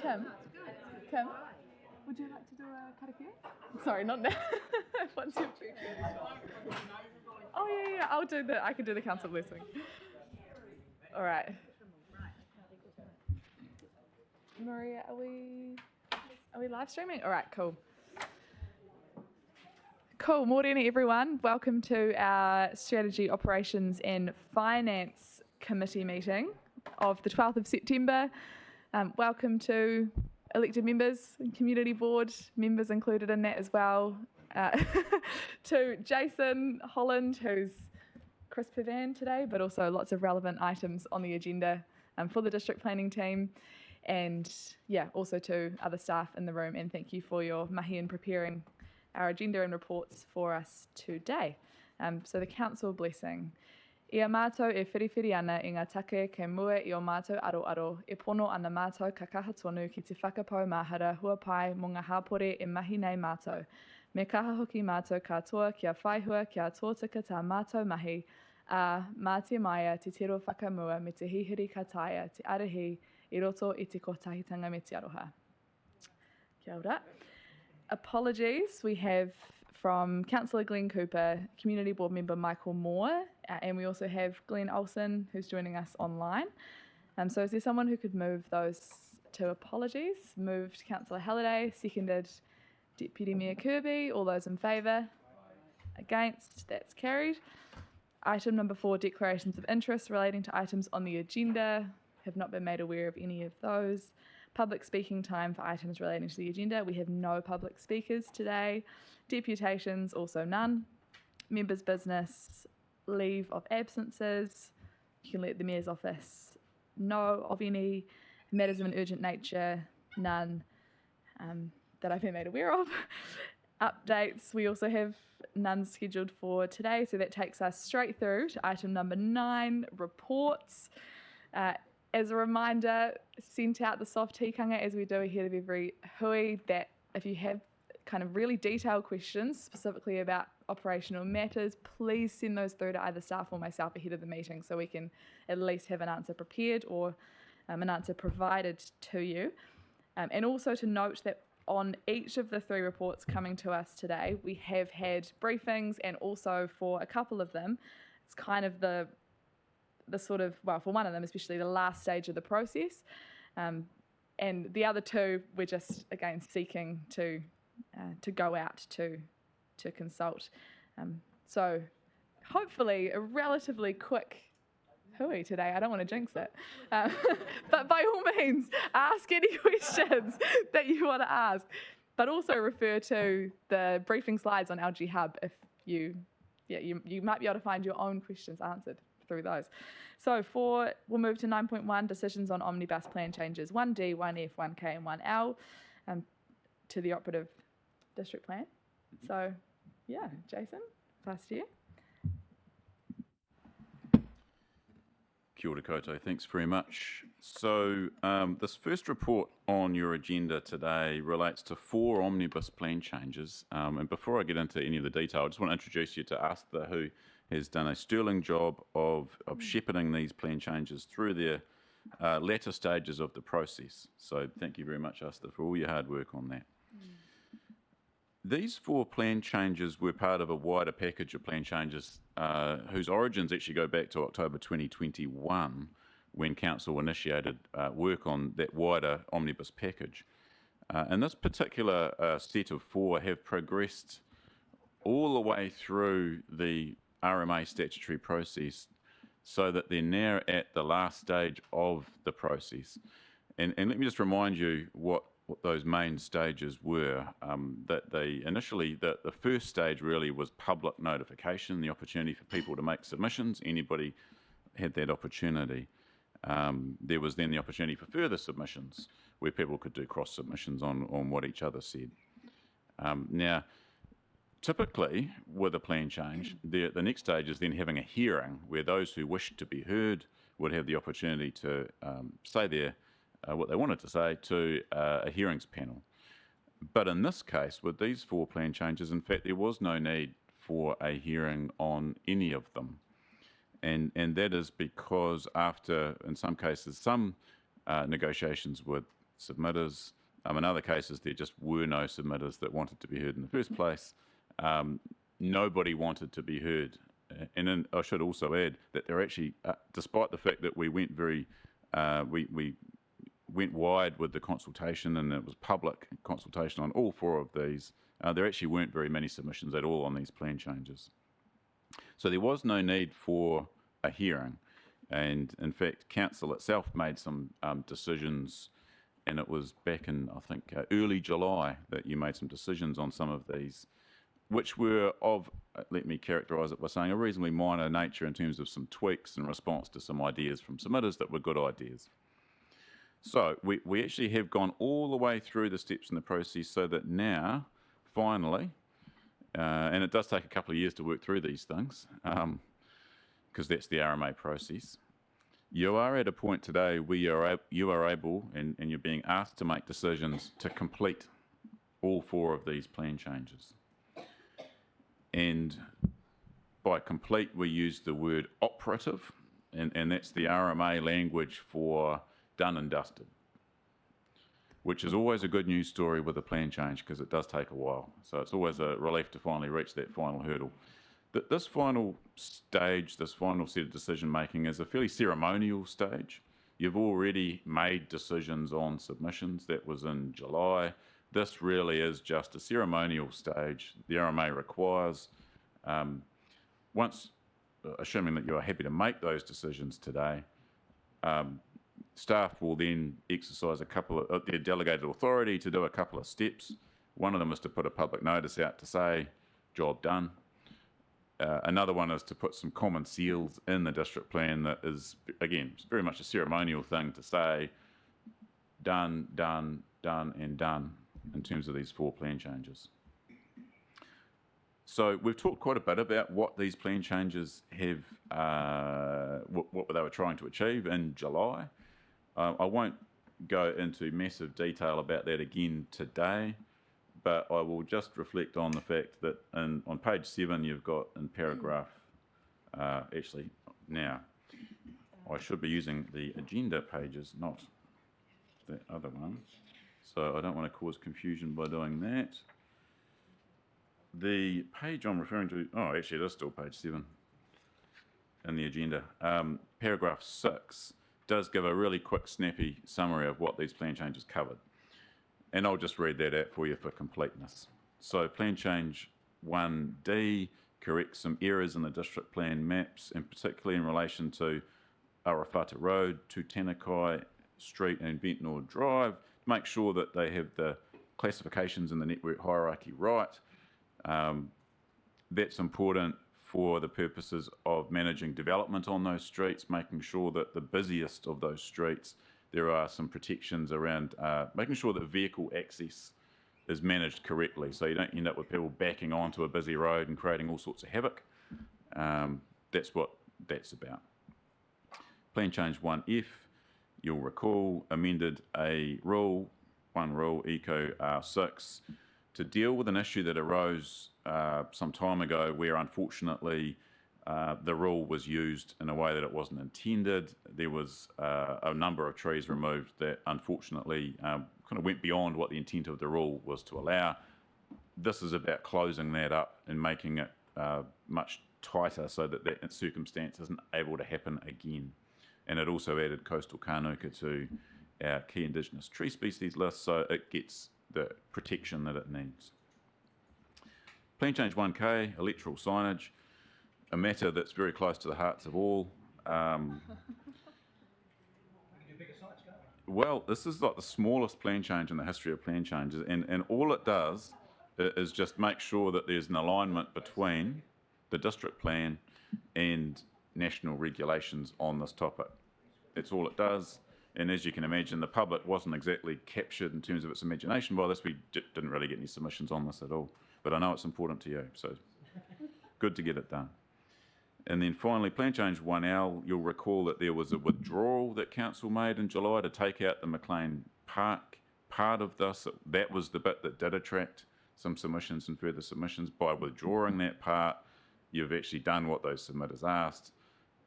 Kim, would you like to do a karakia? Sorry, not now. Once you've... Oh yeah, I can do the council blessing. All right. Maria, are we live streaming? All right, cool. Cool, morning everyone. Welcome to our Strategy, Operations and Finance Committee meeting of the 12th of September. Welcome to elected members and community board members included in that as well. To Jason Holland, who's Chris Pavan today, but also lots of relevant items on the agenda for the district planning team. And yeah, also to other staff in the room, and thank you for your mahi in preparing our agenda and reports for us today. So the council blessing. Ia mātou e whiriwhiri ana i ngā take ke mua i o mātou aro, e pono ana mātou ka kaha tonu ki te whakapau mahara hua pai mo ngā hāpore e mahi nei mātou. Me kaha hoki mātou katoa kia whaihua kia tōtika tā mātou mahi, a mā te maia te tero whakamua me te hihiri kataia te arahi i roto i te kotahitanga me te aroha. Kia ora. Apologies we have from Councillor Glenn Cooper, Community Board Member Michael Moore, and we also have Glenn Olsen who's joining us online. So is there someone who could move those two apologies? Moved Councillor Halliday, seconded Deputy Mayor Kirby. All those in favour? Against? That's carried. Item number 4, declarations of interest relating to items on the agenda. Have not been made aware of any of those. Public speaking time for items relating to the agenda. We have no public speakers today. Deputations, also none. Members' business, leave of absences. You can let the Mayor's office know of any matters of an urgent nature, none that I've been made aware of. Updates, we also have none scheduled for today, so that takes us straight through to item number 9, reports. As a reminder, sent out the soft tikanga as we do ahead of every hui, that if you have kind of really detailed questions specifically about operational matters, please send those through to either staff or myself ahead of the meeting so we can at least have an answer prepared or an answer provided to you. And also to note that on each of the 3 reports coming to us today, we have had briefings, and also for a couple of them, it's kind of the sort of, well, for one of them especially, the last stage of the process. And the other 2, we're just, again, seeking to go out to consult. So hopefully a relatively quick hui today. I don't want to jinx it. But by all means, ask any questions that you want to ask. But also refer to the briefing slides on LG Hub if you might be able to find your own questions answered through those. So we'll move to 9.1, decisions on omnibus plan changes 1D, 1F, 1K and 1L to the operative district plan. So yeah, Jason, pass to you. Kia ora koutou, thanks very much. So this first report on your agenda today relates to 4 omnibus plan changes. And before I get into any of the detail, I just want to introduce you to Asta, who has done a sterling job of shepherding these plan changes through their latter stages of the process. So thank you very much, Asta, for all your hard work on that. These 4 plan changes were part of a wider package of plan changes whose origins actually go back to October 2021, when Council initiated work on that wider omnibus package. And this particular set of 4 have progressed all the way through the RMA statutory process, so that they're now at the last stage of the process. And let me just remind you what those main stages were. That they initially, the first stage really was public notification, the opportunity for people to make submissions. Anybody had that opportunity. There was then the opportunity for further submissions, where people could do cross submissions on what each other said. Now, typically, with a plan change, the next stage is then having a hearing where those who wished to be heard would have the opportunity to say what they wanted to say to a hearings panel. But in this case, with these 4 plan changes, in fact, there was no need for a hearing on any of them. And that is because after, in some cases, some negotiations with submitters. In other cases, there just were no submitters that wanted to be heard in the first place. Nobody wanted to be heard. And then I should also add that there actually, despite the fact that we went we went wide with the consultation, and it was public consultation on all 4 of these, there actually weren't very many submissions at all on these plan changes. So there was no need for a hearing. And in fact, Council itself made some decisions, and it was back in, I think, early July that you made some decisions on some of these, which were of, let me characterise it by saying, a reasonably minor nature in terms of some tweaks in response to some ideas from submitters that were good ideas. So we actually have gone all the way through the steps in the process so that now, finally, and it does take a couple of years to work through these things, because that's the RMA process. You are at a point today where you are able, and you're being asked to make decisions to complete all 4 of these plan changes. And by complete, we use the word operative, and that's the RMA language for done and dusted, which is always a good news story with a plan change because it does take a while. So it's always a relief to finally reach that final hurdle. This final stage, this final set of decision making is a fairly ceremonial stage. You've already made decisions on submissions. That was in July. This really is just a ceremonial stage. The RMA requires, once, assuming that you are happy to make those decisions today, staff will then exercise a couple of their delegated authority to do a couple of steps. One of them is to put a public notice out to say, job done. Another one is to put some common seals in the district plan that is, again, it's very much a ceremonial thing to say, done, done, done, and done in terms of these 4 plan changes. So we've talked quite a bit about what these plan changes have, what they were trying to achieve in July. I won't go into massive detail about that again today, but I will just reflect on the fact that on page 7 you've got in paragraph, actually now, I should be using the agenda pages, not the other one. So I don't want to cause confusion by doing that. The page I'm referring to, oh, actually it is still page 7 in the agenda. Paragraph 6 does give a really quick, snappy summary of what these plan changes covered. And I'll just read that out for you for completeness. So plan change 1D corrects some errors in the district plan maps, and particularly in relation to Arawhata Road, Tūtanakai Street and Ventnor Drive, to make sure that they have the classifications in the network hierarchy right. That's important for the purposes of managing development on those streets, making sure that the busiest of those streets, there are some protections around making sure that vehicle access is managed correctly, so you don't end up with people backing onto a busy road and creating all sorts of havoc. That's what that's about. Plan change 1F, you'll recall, amended a rule, one rule, Eco R6, to deal with an issue that arose some time ago where unfortunately the rule was used in a way that it wasn't intended. There was a number of trees removed that unfortunately kind of went beyond what the intent of the rule was to allow. This is about closing that up and making it much tighter so that that circumstance isn't able to happen again. And it also added coastal kānuka to our key Indigenous tree species list, so it gets the protection that it needs. Plan change 1K, electoral signage, a matter that's very close to the hearts of all. Well, this is like the smallest plan change in the history of plan changes, and all it does is just make sure that there's an alignment between the district plan and national regulations on this topic. That's all it does. And as you can imagine, the public wasn't exactly captured in terms of its imagination by this. We didn't really get any submissions on this at all. But I know it's important to you, so good to get it done. And then finally, plan change 1L, you'll recall that there was a withdrawal that council made in July to take out the McLean Park part of this. That was the bit that did attract some submissions and further submissions. By withdrawing that part, you've actually done what those submitters asked.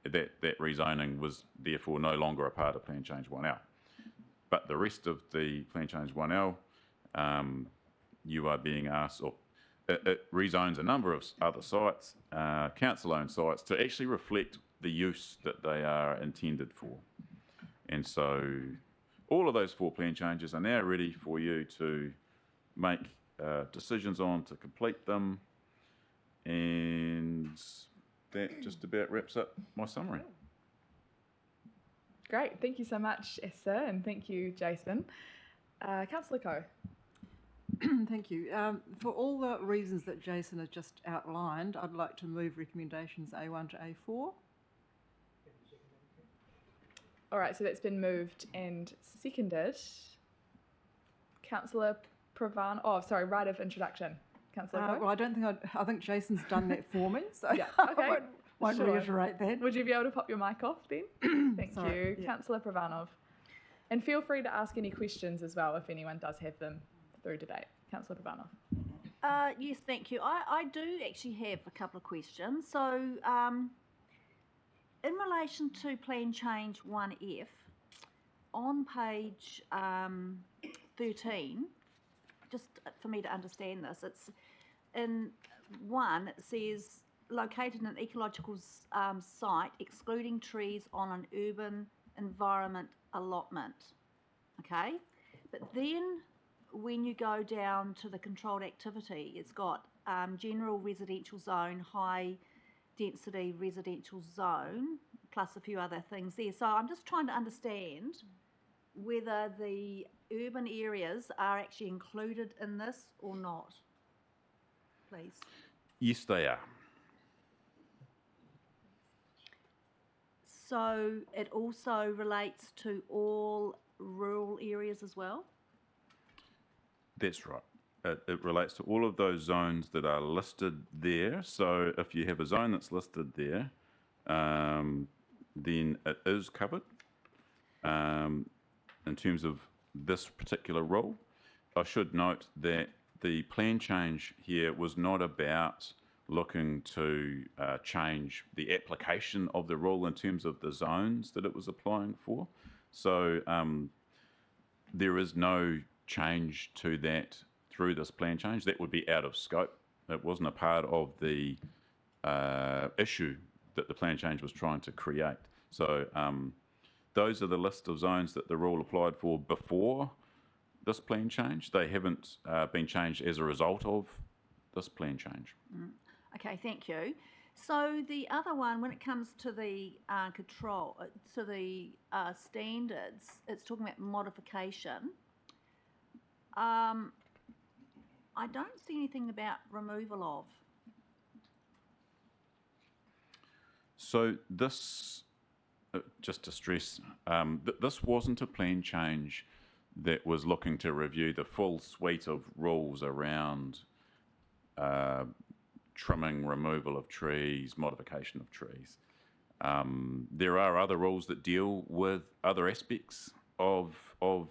That rezoning was therefore no longer a part of plan change 1L. But the rest of the Plan Change 1L, you are being asked, or it rezones a number of other sites, council-owned sites, to actually reflect the use that they are intended for. And so all of those 4 plan changes are now ready for you to make decisions on, to complete them. And that just about wraps up my summary. Great, thank you so much, Esther, and thank you, Jason. Councillor Coe. Thank you. For all the reasons that Jason has just outlined, I'd like to move recommendations A1 to A4. All right, so that's been moved and seconded. Councillor Pravan. Oh, sorry, right of introduction. Councillor Coe. Well, I don't think I think Jason's done that for me, so Yeah, okay. I won't Sure. reiterate that. Would you be able to pop your mic off then? Thank Sorry, you, yeah. Councillor Pravanov. And feel free to ask any questions as well if anyone does have them through debate. Councillor Pravanov. Yes, thank you. I do actually have a couple of questions. So, in relation to Plan Change 1F, on page 13, just for me to understand this, it's in 1, it says located in an ecological site excluding trees on an urban environment allotment. Okay? But then when you go down to the controlled activity, it's got general residential zone, high density residential zone, plus a few other things there. So I'm just trying to understand whether the urban areas are actually included in this or not, please. Yes, they are. So it also relates to all rural areas as well? That's right. It relates to all of those zones that are listed there. So if you have a zone that's listed there, then it is covered in terms of this particular rule. I should note that the plan change here was not about looking to change the application of the rule in terms of the zones that it was applying for. So there is no change to that through this plan change. That would be out of scope. It wasn't a part of the issue that the plan change was trying to create. So those are the list of zones that the rule applied for before this plan change. They haven't been changed as a result of this plan change. Okay, thank you. So the other one, when it comes to the control, to the standards, it's talking about modification. I don't see anything about removal of. So this, just to stress, this wasn't a plan change that was looking to review the full suite of rules around trimming, removal of trees, modification of trees. There are other rules that deal with other aspects of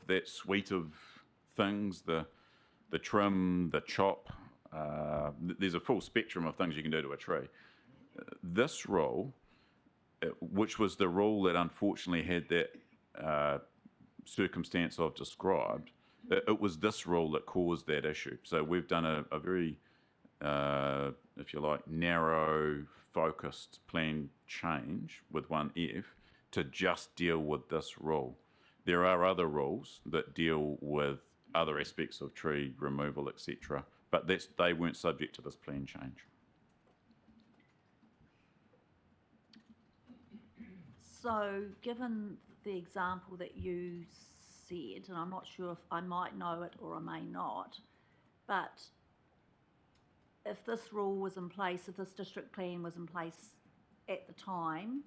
that suite of things, the trim, the chop. There's a full spectrum of things you can do to a tree. This rule, which was the rule that unfortunately had that circumstance I've described, it was this rule that caused that issue. So we've done a very, if you like, narrow, focused plan change with 1F to just deal with this rule. There are other rules that deal with other aspects of tree removal, etc., but they weren't subject to this plan change. So given the example that you said, and I'm not sure if I might know it or I may not, but if this rule was in place, if this district plan was in place at the time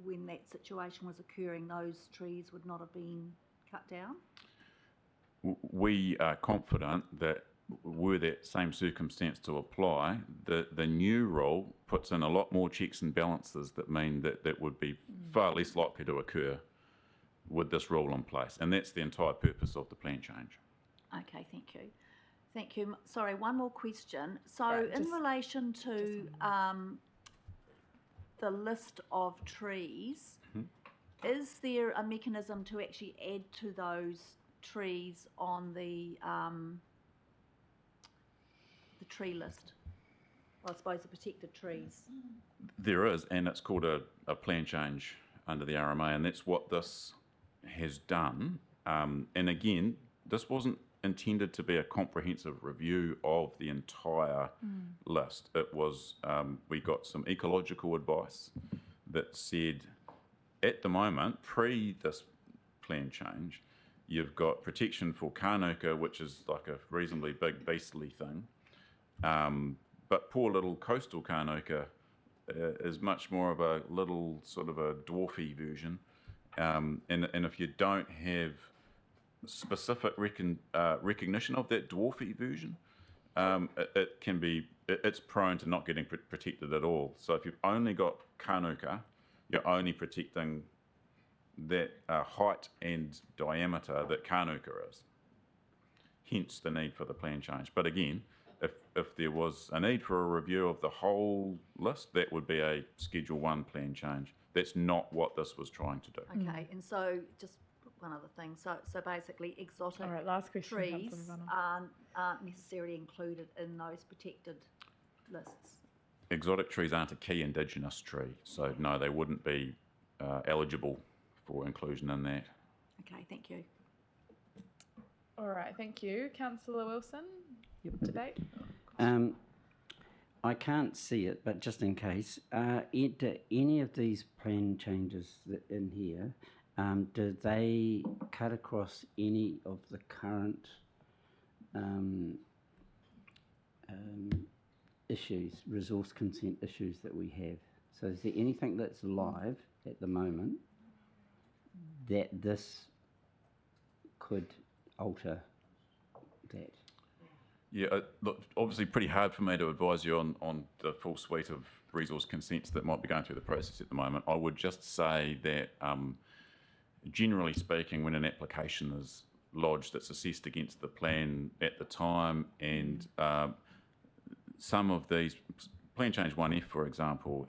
when that situation was occurring, those trees would not have been cut down? We are confident that were that same circumstance to apply, the new rule puts in a lot more checks and balances that mean that that would be far less likely to occur with this rule in place. And that's the entire purpose of the plan change. Okay, thank you. Thank you. Sorry, one more question. So Right, in just- relation to the list of trees, is there a mechanism to actually add to those trees on the tree list? Well, I suppose the protected trees. There is, and it's called a plan change under the RMA, and that's what this has done. And again, this wasn't intended to be a comprehensive review of the entire list. It was, we got some ecological advice that said, at the moment, pre this plan change, you've got protection for kānuka, which is like a reasonably big beastly thing. But poor little coastal kānuka is much more of a little sort of a dwarfy version. And if you don't have specific recognition of that dwarfy version, it can be, it's prone to not getting protected at all. So if you've only got kānuka, you're only protecting that height and diameter that kānuka is. Hence the need for the plan change. But again, if there was a need for a review of the whole list, that would be a Schedule 1 plan change. That's not what this was trying to do. Okay, and so just one other thing. So basically, exotic All right, last question. trees Councillor Mano. aren't necessarily included in those protected lists. Exotic trees aren't a key indigenous tree, so no, they wouldn't be eligible for inclusion in that. Okay, thank you. All right, thank you. Councillor Wilson, debate? I can't see it, but just in case, any of these plan changes in here, do they cut across any of the current issues, resource consent issues that we have? So is there anything that's live at the moment that this could alter that? Yeah, look, obviously pretty hard for me to advise you on the full suite of resource consents that might be going through the process at the moment. I would just say that generally speaking, when an application is lodged, it's assessed against the plan at the time, and some of these, Plan Change 1F, for example,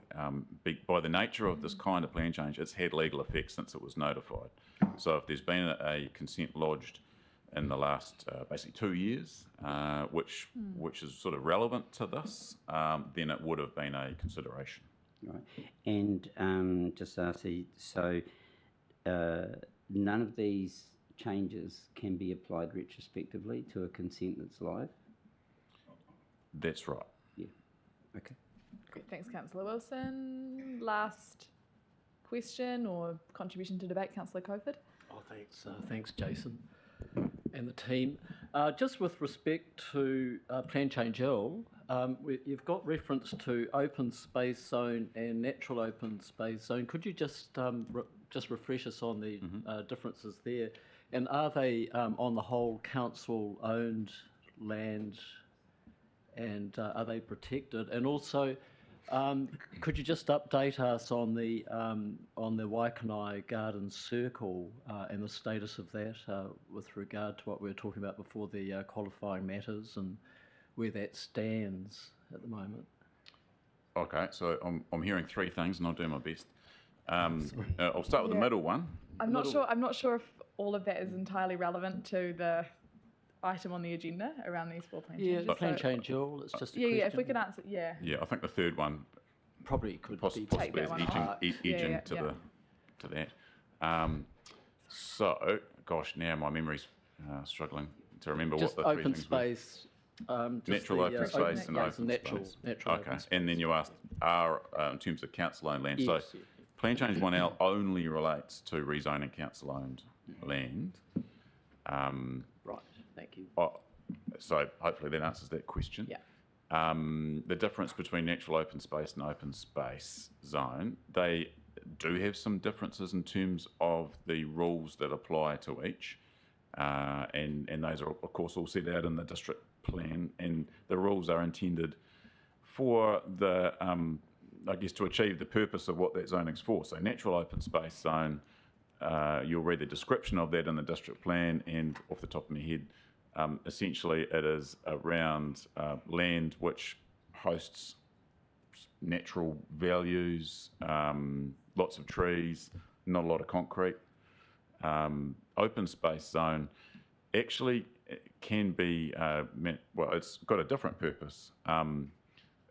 by the nature of this kind of plan change, it's had legal effect since it was notified. So if there's been a consent lodged in the last basically 2 years, which is sort of relevant to this, then it would have been a consideration. Right. And just lastly, so none of these changes can be applied retrospectively to a consent that's live? That's right. Yeah. Okay. Great, thanks, Councillor Wilson. Last question or contribution to debate, Councillor Cofford. Oh, thanks. Thanks, Jason and the team. Just with respect to Plan Change L, you've got reference to open space zone and natural open space zone. Could you just refresh us on the differences there? And are they, on the whole, council-owned land, and are they protected? And also, could you just update us on the Waikanai Garden Circle and the status of that with regard to what we were talking about before, the qualifying matters, and where that stands at the moment? Okay, so I'm hearing three things, and I'll do my best. I'll start with the middle one. I'm not sure if all of that is entirely relevant to the item on the agenda around these 4 plan changes. Yeah, Plan Change L, it's just a yeah, question. if we could answer, yeah. Yeah, I think the third one Probably could possibly be Take that is one edging off. to that. So, gosh, now my memory's struggling to remember just what the three open things were. space. Just Natural open space and open natural, space. Natural Okay, open space. and then you asked, in terms of council-owned land. Yes, So, yes. Plan Change 1L only relates to rezoning council-owned land. Right, thank you. So hopefully that answers that question. Yeah. The difference between natural open space and open space zone, they do have some differences in terms of the rules that apply to each. And those are, of course, all set out in the district plan. And the rules are intended for the, I guess, to achieve the purpose of what that zoning's for. So natural open space zone, you'll read the description of that in the district plan, and off the top of my head, essentially it is around land which hosts natural values, lots of trees, not a lot of concrete. Open space zone actually can be, well, it's got a different purpose.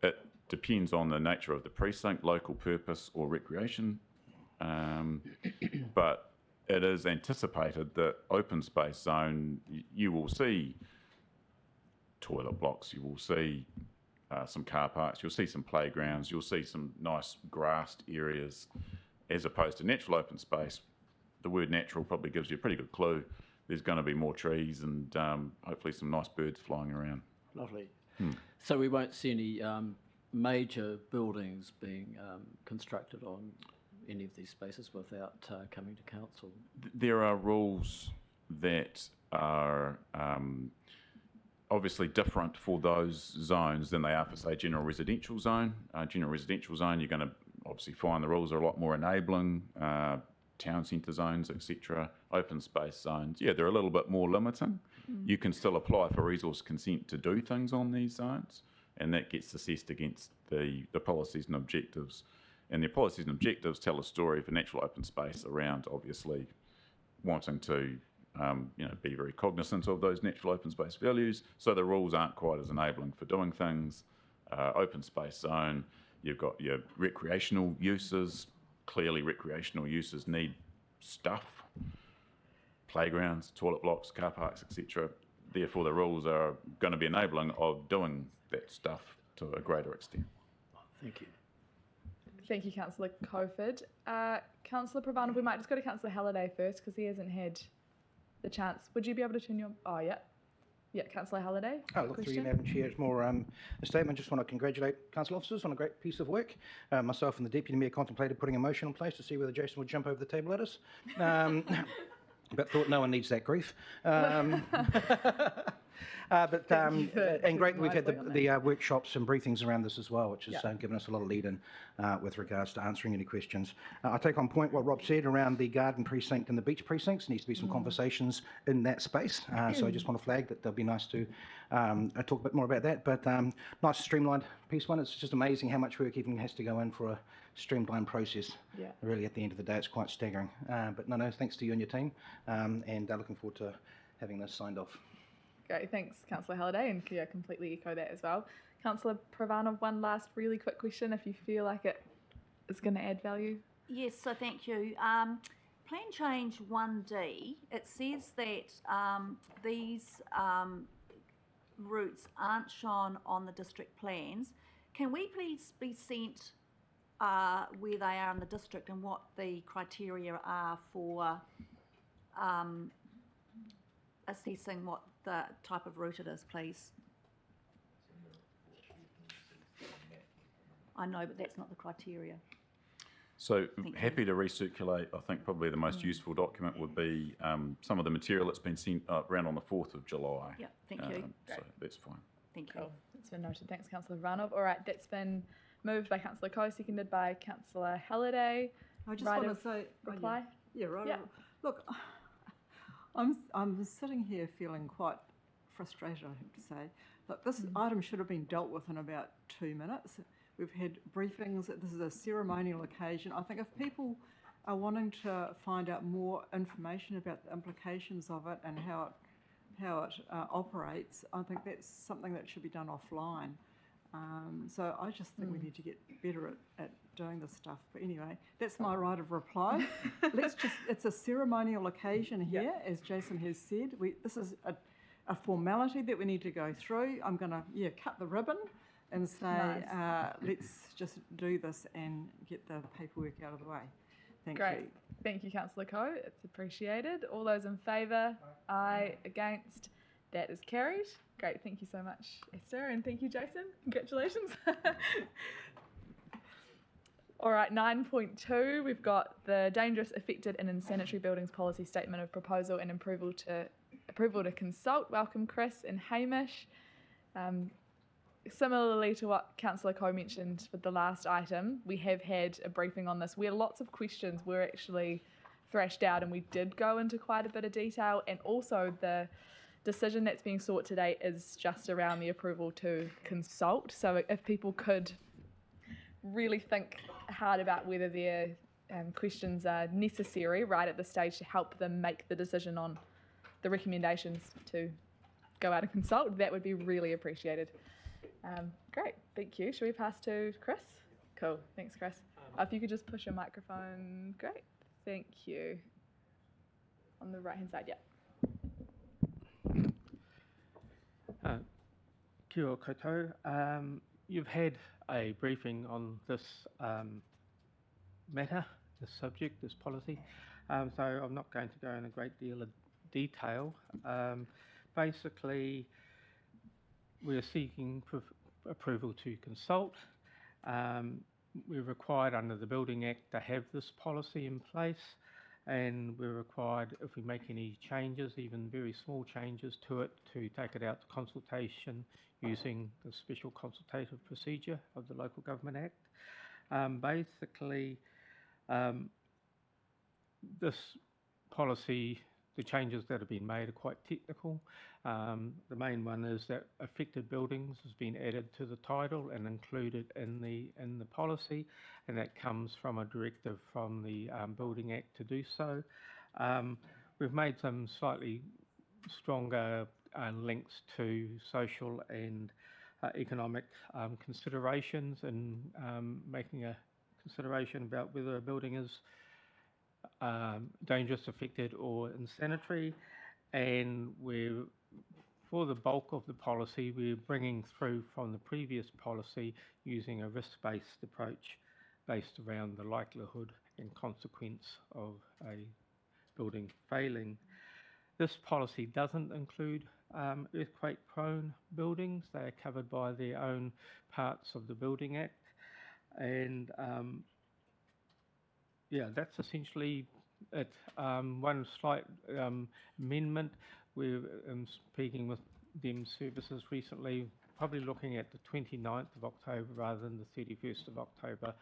It depends on the nature of the precinct, local purpose or recreation, but it is anticipated that open space zone, you will see toilet blocks, you will see some car parks, you'll see some playgrounds, you'll see some nice grassed areas, as opposed to natural open space. The word natural probably gives you a pretty good clue. There's going to be more trees and hopefully some nice birds flying around. Lovely. So we won't see any major buildings being constructed on any of these spaces without coming to council? There are rules that are obviously different for those zones than they are for, say, general residential zone. General residential zone, you're going to obviously find the rules are a lot more enabling. Town centre zones, etc. Open space zones, yeah, they're a little bit more limiting. You can still apply for resource consent to do things on these zones, and that gets assessed against the policies and objectives. And the policies and objectives tell a story for natural open space around, obviously, wanting to be very cognizant of those natural open space values. So the rules aren't quite as enabling for doing things. Open space zone, you've got your recreational uses. Clearly, recreational uses need stuff, playgrounds, toilet blocks, car parks, etc. Therefore, the rules are going to be enabling of doing that stuff to a greater extent. Thank you. Thank you, Councillor Coford. Councillor Pravanov, we might just go to Councillor Halliday first because he hasn't had the chance. Would you be able to turn your... Oh, yeah. Yeah, Councillor Halliday. Look through you, Madam Chair. It's more a statement. Just want to congratulate council officers on a great piece of work. Myself and the Deputy Mayor contemplated putting a motion in place to see whether Jason would jump over the table at us. But thought no one needs that grief. And great that we've had the workshops and briefings around this as well, which has given us a lot of lead-in with regards to answering any questions. I take on point what Rob said around the garden precinct and the beach precincts. There needs to be some conversations in that space. So I just want to flag that. It'll be nice to talk a bit more about that. But nice streamlined piece one. It's just amazing how much work even has to go in for a streamlined process. Yeah. Really, at the end of the day, it's quite staggering. But no, thanks to you and your team, and looking forward to having this signed off. Great, thanks, Councillor Halliday, and I completely echo that as well. Councillor Pravanov, one last really quick question, if you feel like it is going to add value. Yes, so thank you. Plan change 1D, it says that these routes aren't shown on the district plans. Can we please be sent where they are in the district and what the criteria are for assessing what the type of route it is, please? I know, but that's not the criteria. So happy to recirculate. I think probably the most useful document would be some of the material that's been sent around on the 4th of July. Yeah, thank you. So that's fine. Thank you. Cool. That's been noted. Thanks, Councillor Pravanov. All right, that's been moved by Councillor Coe, seconded by Councillor Halliday. I just Right want of to say... reply? Yeah, right. Yeah. Look, I'm sitting here feeling quite frustrated, I have to say. Look, this item should have been dealt with in about 2 minutes. We've had briefings. This is a ceremonial occasion. I think if people are wanting to find out more information about the implications of it and how it operates, I think that's something that should be done offline. So I just think we need to get better at doing this stuff. But anyway, that's my right of reply. It's a ceremonial occasion here, as Jason has said. This is a formality that we need to go through. I'm going to, cut the ribbon and say, let's just do this and get the paperwork out of the way. Thank Great. you. Thank you, Councillor Coe. It's appreciated. All those in favour? Aye. Against? That is carried. Great. Thank you so much, Esther, and thank you, Jason. Congratulations. All right, 9.2, we've got the dangerous, affected and insanitary buildings policy statement of proposal and approval to consult. Welcome, Chris and Hamish. Similarly to what Councillor Coe mentioned with the last item, we have had a briefing on this where lots of questions were actually thrashed out and we did go into quite a bit of detail, and also the decision that's being sought today is just around the approval to consult. So if people could really think hard about whether they're questions are necessary right at this stage to help them make the decision on the recommendations to go out and consult, that would be really appreciated. Great, thank you. Shall we pass to Chris? Cool, thanks, Chris. If you could just push your microphone, great, thank you. On the right-hand side, yeah. Kia ora koutou. You've had a briefing on this matter, this subject, this policy, so I'm not going to go in a great deal of detail. Basically, we're seeking approval to consult. We're required under the Building Act to have this policy in place, and we're required, if we make any changes, even very small changes to it, to take it out to consultation using the special consultative procedure of the Local Government Act. Basically, this policy, the changes that have been made are quite technical. The main one is that affected buildings has been added to the title and included in the policy, and that comes from a directive from the Building Act to do so. We've made some slightly stronger links to social and economic considerations, and making a consideration about whether a building is dangerous, affected or unsanitary. And for the bulk of the policy, we're bringing through from the previous policy using a risk-based approach based around the likelihood and consequence of a building failing. This policy doesn't include earthquake-prone buildings. They are covered by their own parts of the Building Act. And yeah, that's essentially it. One slight amendment, we're speaking with them services recently, probably looking at the 29th of October rather than the 31st of October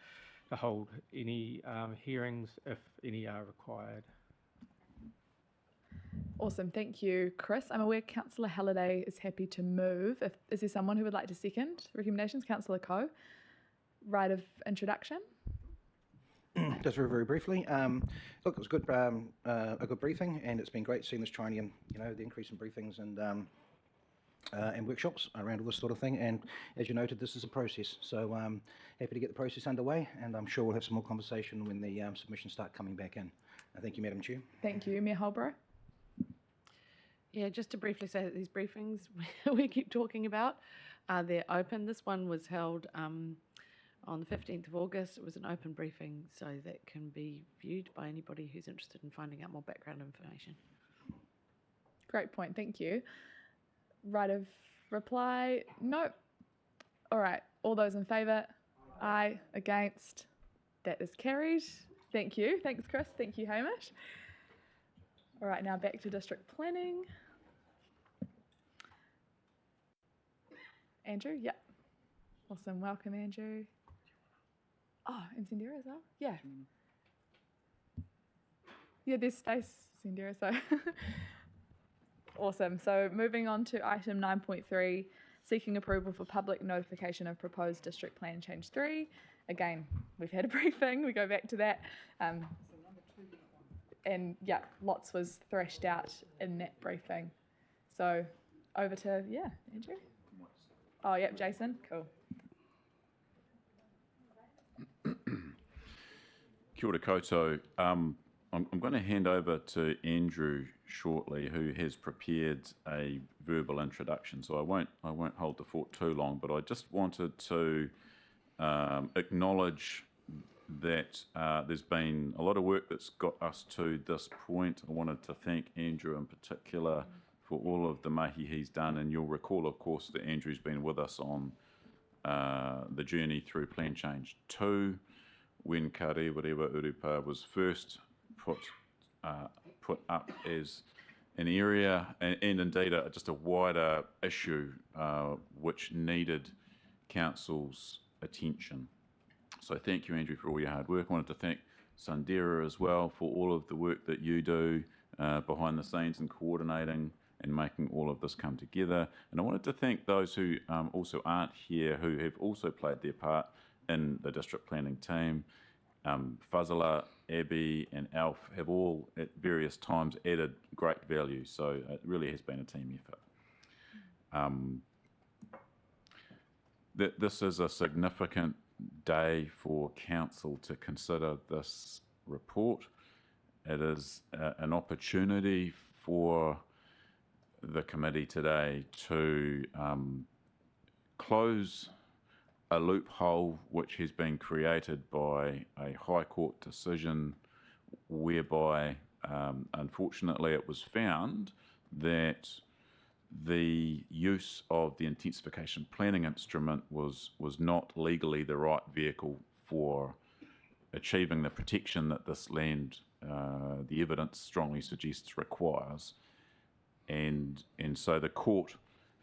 to hold any hearings if any are required. Awesome, thank you, Chris. I'm aware Councillor Halliday is happy to move. Is there someone who would like to second recommendations? Councillor Coe, right of introduction. Just very, very briefly. Look, it was good, a good briefing, and it's been great seeing this Chinese, the increase in briefings and workshops around all this sort of thing. And as you noted, this is a process. So happy to get the process underway, and I'm sure we'll have some more conversation when the submissions start coming back in. Thank you, Madam Chair. Thank you, Mayor Holborough. Yeah, just to briefly say that these briefings we keep talking about, they're open. This one was held on the 15th of August. It was an open briefing, so that can be viewed by anybody who's interested in finding out more background information. Great point, thank you. Right of reply? No. All right, all those in favour? Aye. Against? That is carried. Thank you. Thanks, Chris. Thank you, Hamish. All right, now back to district planning. Andrew, yep. Awesome, welcome, Andrew. Oh, and Sandira as well? Yeah. Yeah, there's space, Sandira, so. Awesome, so moving on to item 9.3, seeking approval for public notification of proposed district plan change 3. Again, we've had a briefing, we go back to that. And yeah, lots was thrashed out in that briefing. So over to, yeah, Andrew. Oh, yep, Jason, cool. Kia ora koutou. I'm going to hand over to Andrew shortly, who has prepared a verbal introduction. So I won't hold the fort too long, but I just wanted to acknowledge that there's been a lot of work that's got us to this point. I wanted to thank Andrew in particular for all of the mahi he's done, and you'll recall, of course, that Andrew's been with us on the journey through Plan Change 2, when Ka Rewa Urupa was first put up as an area, and indeed just a wider issue which needed council's attention. So thank you, Andrew, for all your hard work. I wanted to thank Sandira as well for all of the work that you do behind the scenes and coordinating and making all of this come together. And I wanted to thank those who also aren't here, who have also played their part in the district planning team. Fazala Abby and Alf have all at various times added great value. So it really has been a team effort. This is a significant day for council to consider this report. It is an opportunity for the committee today to close a loophole which has been created by a High Court decision whereby, unfortunately, it was found that the use of the intensification planning instrument was not legally the right vehicle for achieving the protection that this land, the evidence strongly suggests, requires. And so the court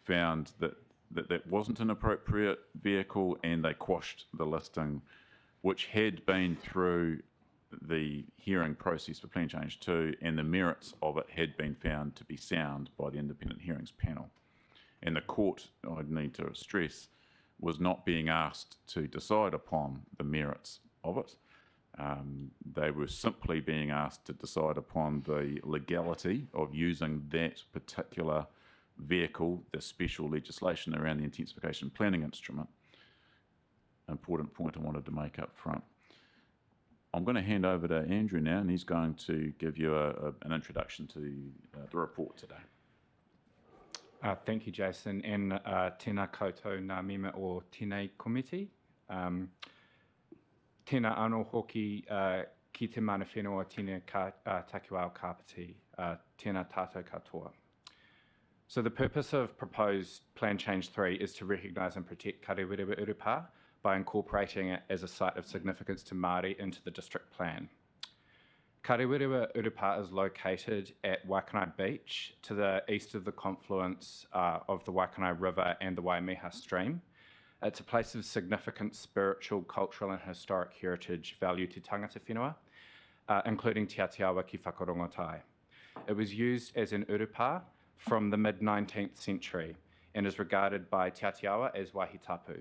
found that wasn't an appropriate vehicle, and they quashed the listing, which had been through the hearing process for Plan Change 2, and the merits of it had been found to be sound by the independent hearings panel. And the court, I need to stress, was not being asked to decide upon the merits of it. They were simply being asked to decide upon the legality of using that particular vehicle, the special legislation around the intensification planning instrument. Important point I wanted to make up front. I'm going to hand over to Andrew now, and he's going to give you an introduction to the report today. Thank you, Jason, and tēnā koutou ngā mema o tēnei komiti. Tēnā anō hoki ki te mana whenua tēnei takiwao kāpiti, tēnā tātou katoa. So the purpose of proposed Plan Change 3 is to recognise and protect Karewerewa Urupā by incorporating it as a site of significance to Māori into the district plan. Karewerewa Urupā is located at Waikanae Beach to the east of the confluence of the Waikanae River and the Waimiha stream. It's a place of significant spiritual, cultural and historic heritage value to tangata whenua, including Te Atiawa ki Whakarongotai. It was used as an urupā from the mid-19th century and is regarded by Te Atiawa as wāhi tapu.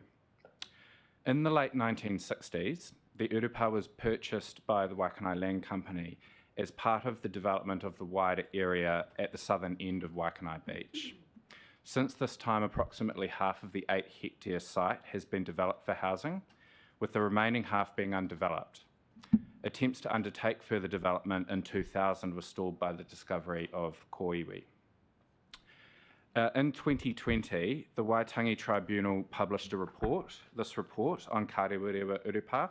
In the late 1960s, the urupā was purchased by the Waikanae Land Company as part of the development of the wider area at the southern end of Waikanae Beach. Since this time, approximately half of the 8-hectare site has been developed for housing, with the remaining half being undeveloped. Attempts to undertake further development in 2000 were stalled by the discovery of Kōiwi. In 2020, the Waitangi Tribunal published this report on Karewerewa Urupā.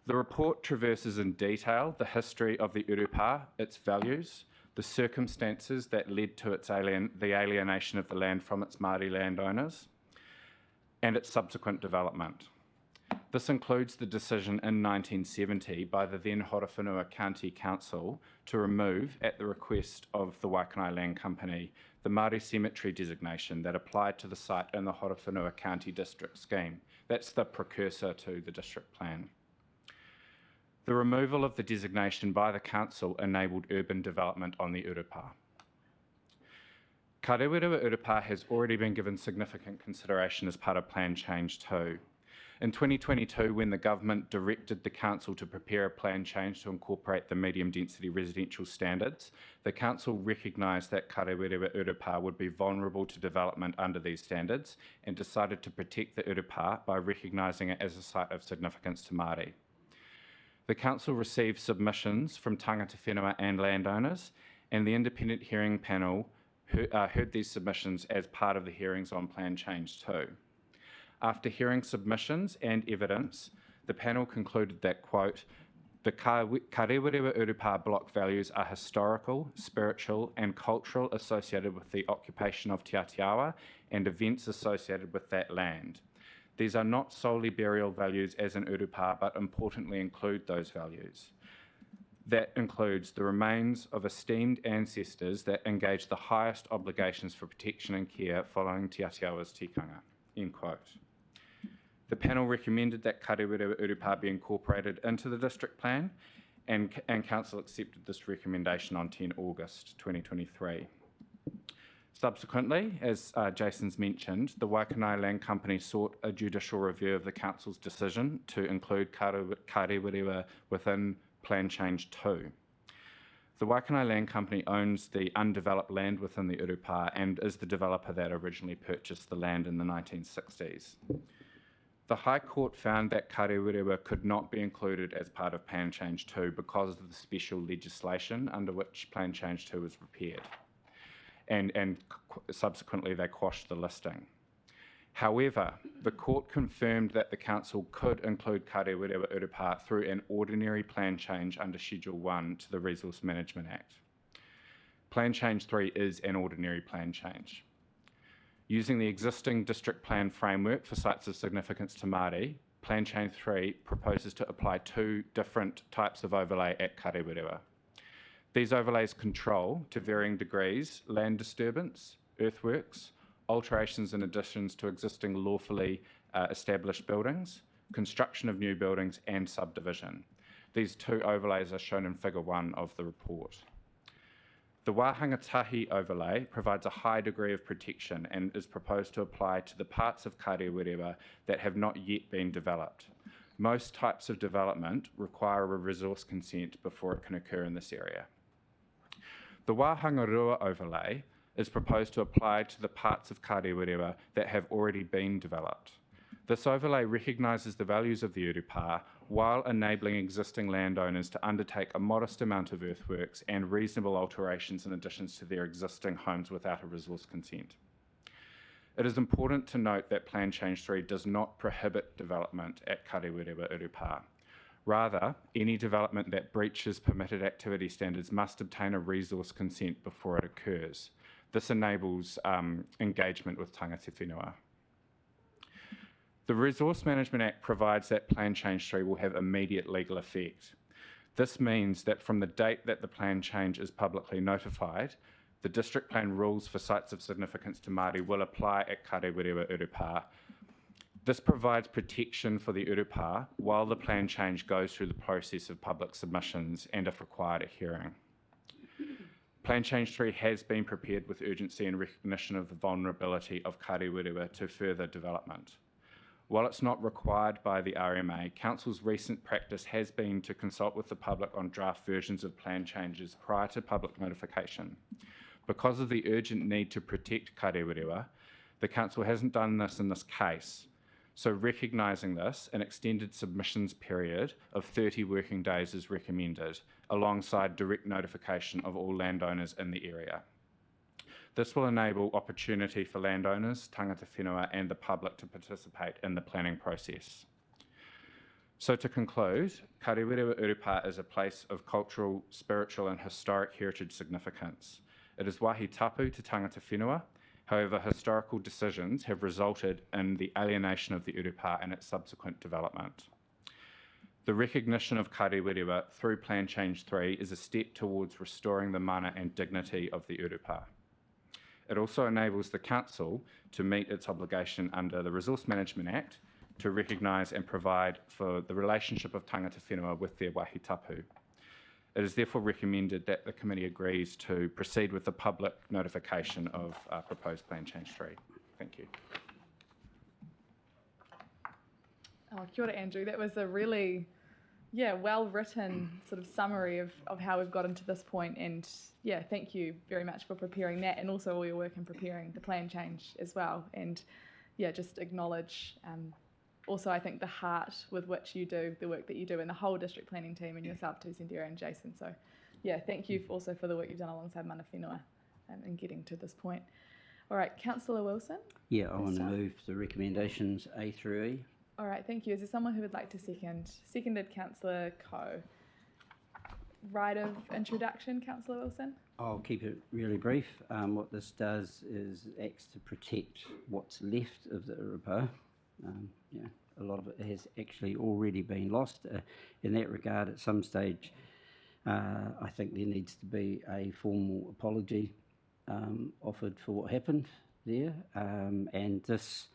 The report traverses in detail the history of the urupā, its values, the circumstances that led to the alienation of the land from its Māori landowners, and its subsequent development. This includes the decision in 1970 by the then Horowhenua County Council to remove, at the request of the Waikanae Land Company, the Māori cemetery designation that applied to the site in the Horowhenua County District Scheme. That's the precursor to the district plan. The removal of the designation by the council enabled urban development on the urupā. Karewerewa Urupā has already been given significant consideration as part of Plan Change 2. In 2022, when the government directed the council to prepare a plan change to incorporate the medium density residential standards, the council recognised that Karewerewa Urupā would be vulnerable to development under these standards and decided to protect the urupā by recognising it as a site of significance to Māori. The council received submissions from tangata whenua and landowners, and the independent hearing panel heard these submissions as part of the hearings on Plan Change 2. After hearing submissions and evidence, the panel concluded that, quote, the Karewerewa Urupā block values are historical, spiritual and cultural associated with the occupation of Te Atiawa and events associated with that land. These are not solely burial values as an urupā, but importantly include those values. That includes the remains of esteemed ancestors that engage the highest obligations for protection and care following Te Atiawa's tikanga, end quote. The panel recommended that Karewerewa Urupā be incorporated into the district plan, and council accepted this recommendation on 10 August 2023. Subsequently, as Jason's mentioned, the Waikanae Land Company sought a judicial review of the council's decision to include Karewerewa within Plan Change 2. The Waikanae Land Company owns the undeveloped land within the Urupa and is the developer that originally purchased the land in the 1960s. The High Court found that Karewirewa could not be included as part of Plan Change 2 because of the special legislation under which Plan Change 2 was prepared, and subsequently they quashed the listing. However, the court confirmed that the council could include Karewirewa Urupa through an ordinary plan change under Schedule 1 to the Resource Management Act. Plan Change 3 is an ordinary plan change. Using the existing district plan framework for sites of significance to Māori, Plan Change 3 proposes to apply 2 different types of overlay at Karewirewa. These overlays control, to varying degrees, land disturbance, earthworks, alterations and additions to existing lawfully established buildings, construction of new buildings and subdivision. These 2 overlays are shown in Figure 1 of the report. The Wāhangatahi overlay provides a high degree of protection and is proposed to apply to the parts of Karewirewa that have not yet been developed. Most types of development require a resource consent before it can occur in this area. The Wāhangarua overlay is proposed to apply to the parts of Karewirewa that have already been developed. This overlay recognises the values of the Urupa while enabling existing landowners to undertake a modest amount of earthworks and reasonable alterations and additions to their existing homes without a resource consent. It is important to note that Plan Change 3 does not prohibit development at Karewirewa Urupa. Rather, any development that breaches permitted activity standards must obtain a resource consent before it occurs. This enables engagement with tangata whenua. The Resource Management Act provides that Plan Change 3 will have immediate legal effect. This means that from the date that the plan change is publicly notified, the district plan rules for sites of significance to Māori will apply at Karewirewa Urupa. This provides protection for the Urupa while the plan change goes through the process of public submissions and, if required, a hearing. Plan Change 3 has been prepared with urgency and recognition of the vulnerability of Karewirewa to further development. While it's not required by the RMA, Council's recent practice has been to consult with the public on draft versions of plan changes prior to public notification. Because of the urgent need to protect Karewirewa, the Council hasn't done this in this case. So recognising this, an extended submissions period of 30 working days is recommended, alongside direct notification of all landowners in the area. This will enable opportunity for landowners, tangata whenua and the public to participate in the planning process. So to conclude, Karewirewa Urupa is a place of cultural, spiritual and historic heritage significance. It is wāhi tapu to tangata whenua. However, historical decisions have resulted in the alienation of the Urupa and its subsequent development. The recognition of Karewirewa through Plan Change 3 is a step towards restoring the mana and dignity of the Urupa. It also enables the Council to meet its obligation under the Resource Management Act to recognise and provide for the relationship of tangata whenua with their wāhi tapu. It is therefore recommended that the committee agrees to proceed with the public notification of proposed Plan Change 3. Thank you. Oh, kia ora, Andrew. That was a really, well-written sort of summary of how we've gotten to this point. And thank you very much for preparing that and also all your work in preparing the plan change as well. And just acknowledge also, I think, the heart with which you do the work that you do and the whole district planning team and yourself too, Sandira and Jason. So, thank you also for the work you've done alongside mana whenua in getting to this point. All right, Councillor Wilson. Yeah, I want to move the recommendations A through E. All right, thank you. Is there someone who would like to second? Seconded, Councillor Coe. Right of introduction, Councillor Wilson. I'll keep it really brief. What this does is acts to protect what's left of the Urupa. A lot of it has actually already been lost. In that regard, at some stage, I think there needs to be a formal apology offered for what happened there, and this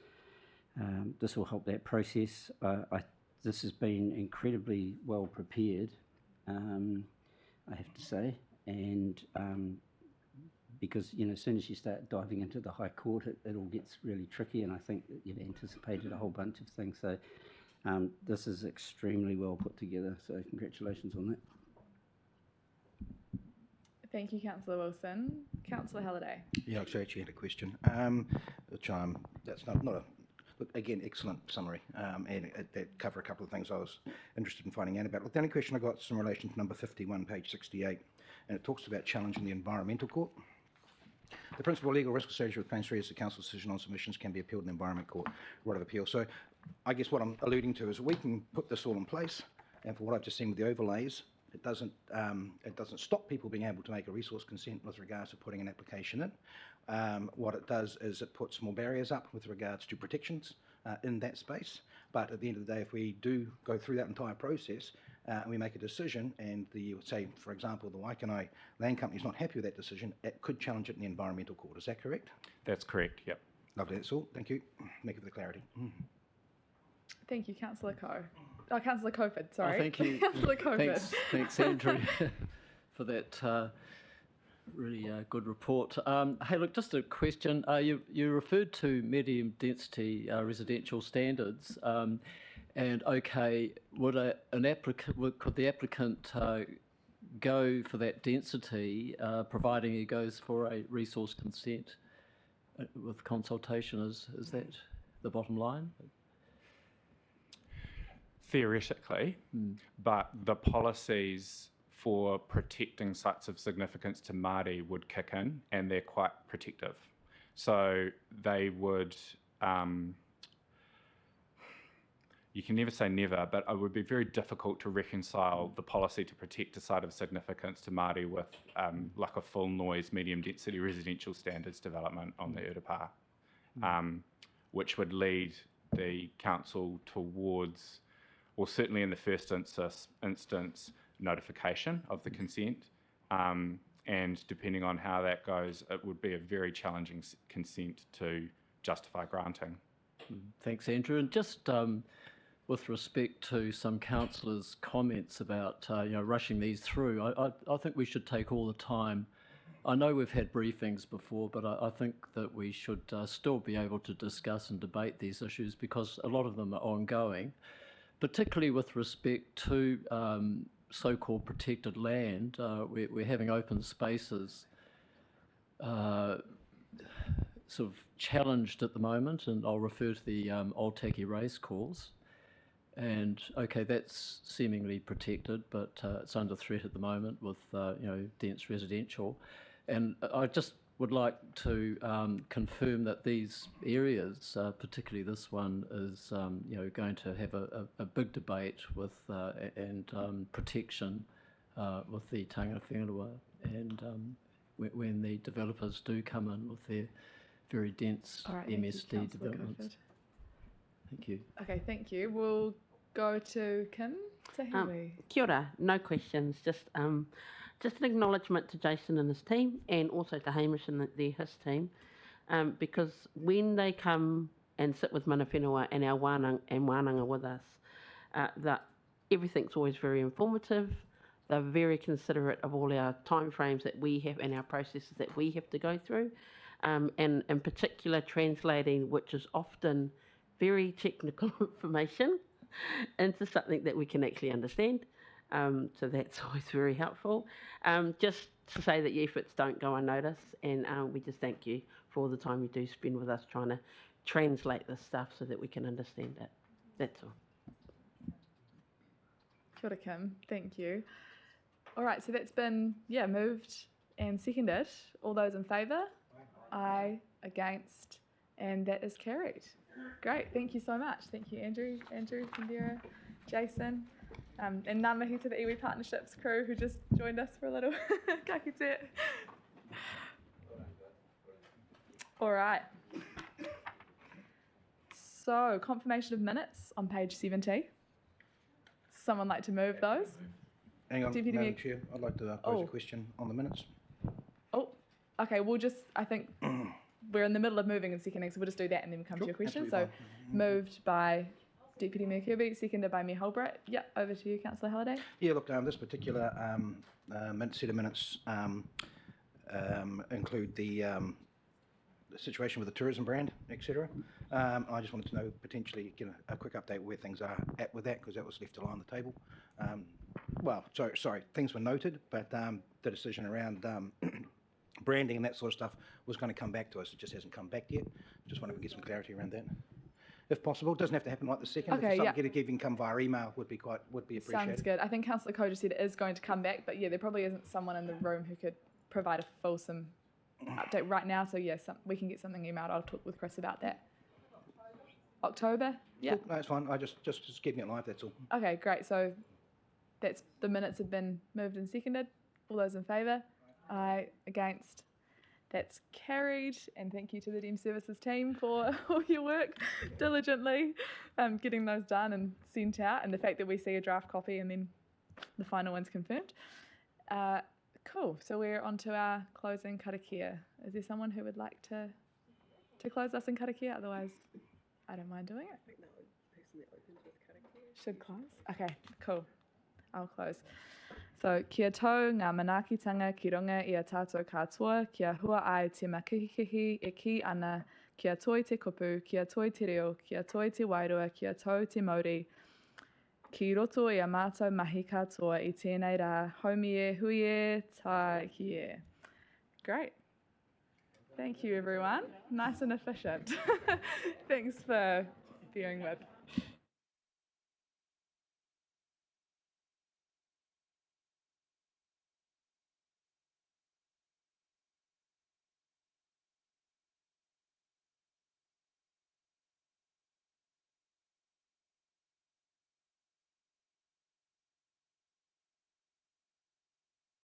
will help that process. This has been incredibly well prepared, I have to say, and because as soon as you start diving into the High Court, it all gets really tricky, and I think that you've anticipated a whole bunch of things. So this is extremely well put together. So congratulations on that. Thank you, Councillor Wilson. Councillor Halliday. Yeah, I actually had a question, which that's not a, look, again, excellent summary, and that cover a couple of things I was interested in finding out about. Look, the only question I got is in relation to number 51, page 68, and it talks about challenging the Environmental Court. The principal legal risk associated with Plan 3 is the council's decision on submissions can be appealed in the Environment Court, Right of Appeal. So I guess what I'm alluding to is we can put this all in place, and for what I've just seen with the overlays, it doesn't stop people being able to make a resource consent with regards to putting an application in. What it does is it puts more barriers up with regards to protections in that space. But at the end of the day, if we do go through that entire process and we make a decision, and say, for example, the Waikanai Land Company is not happy with that decision, it could challenge it in the Environmental Court. Is that correct? That's correct, yep. Lovely, that's all. Thank you. Thank you for the clarity. Thank you, Councillor Coe. Oh, Councillor Coford, sorry. Oh, thank you. Councillor Coford. Thanks, Andrew, for that really good report. Hey, look, just a question. You referred to medium density residential standards, and okay, could the applicant go for that density, providing he goes for a resource consent with consultation? Is that the bottom line? Theoretically, but the policies for protecting sites of significance to Māori would kick in, and they're quite protective. So they would, you can never say never, but it would be very difficult to reconcile the policy to protect a site of significance to Māori with like a full noise, medium density residential standards development on the Urupā, which would lead the council towards, or certainly in the first instance, notification of the consent, and depending on how that goes, it would be a very challenging consent to justify granting. Thanks, Andrew. And just with respect to some councillors' comments about rushing these through, I think we should take all the time. I know we've had briefings before, but I think that we should still be able to discuss and debate these issues, because a lot of them are ongoing, particularly with respect to so-called protected land. We're having open spaces sort of challenged at the moment, and I'll refer to the Old Taki Racecourse. And okay, that's seemingly protected, but it's under threat at the moment with dense residential. And I just would like to confirm that these areas, particularly this one, is going to have a big debate with and protection with the tangata whenua, and when the developers do come in with their very dense MSD developments. Thank you. Okay, thank you. We'll go to Kim Tahiwi. Kia ora, no questions, just an acknowledgement to Jason and his team, and also to Hamish and his team, because when they come and sit with mana whenua and our wānanga with us, that everything's always very informative. They're very considerate of all our timeframes that we have and our processes that we have to go through, and in particular translating, which is often very technical information, into something that we can actually understand. So that's always very helpful. Just to say that your efforts don't go unnoticed, and we just thank you for all the time you do spend with us trying to translate this stuff so that we can understand it. That's all. Kia ora, Kim. Thank you. All right, so that's been moved and seconded. All those in favour? Aye. Against? And that is carried. Great, thank you so much. Thank you, Andrew, Sandera, Jason, and ngā mihi to the iwi Partnerships crew who just joined us for a little ka kite. All right. So, confirmation of minutes on page 70. Someone like to move those? Hang on, Deputy Madam Mayor. Chair, I'd like to pose a question on the minutes. Oh, okay, we'll just, I think we're in the middle of moving and seconding, so we'll just do that and then come to your question. So, moved by Deputy Mayor Kirby, seconded by Mayor Holbrook. Yep, over to you, Councillor Halliday. Yeah, look, this particular set of minutes include the situation with the tourism brand, etc. I just wanted to know, potentially, get a quick update where things are at with that, because that was left to lie on the table. things were noted, but the decision around branding and that sort of stuff was going to come back to us. It just hasn't come back yet. Just want to get some clarity around that. If possible, it doesn't have to happen right this second. Okay, if yeah. something can come via email would be appreciated. Sounds good. I think Councillor Coe just said it is going to come back, but yeah, there probably isn't someone in the room who could provide a fulsome update right now. So yeah, we can get something emailed. I'll talk with Chris about that. October? Yeah. Cool. No, it's fine. I just keeping it live. That's all. Okay, great. So that's the minutes have been moved and seconded. All those in favour? Aye. Against? That's carried. And thank you to the Deemed Services team for all your work diligently getting those done and sent out, and the fact that we see a draft copy and then the final one's confirmed. Cool. So we're on to our closing karakia. Is there someone who would like to close us in karakia? Otherwise, I don't mind doing it. Should close? Okay, cool. I'll close. So, kia tau ngā manaakitanga ki runga i a tātou katoa, kia hua ai te makihikihi e ki ana, kia toi te kupu, kia toi te reo, kia toi te wairua, kia tau te Māori, ki roto i a mātou mahi katoa i tēnei rā, haumie, huie, tā kie. Great. Thank you, everyone. Nice and efficient. Thanks for bearing with.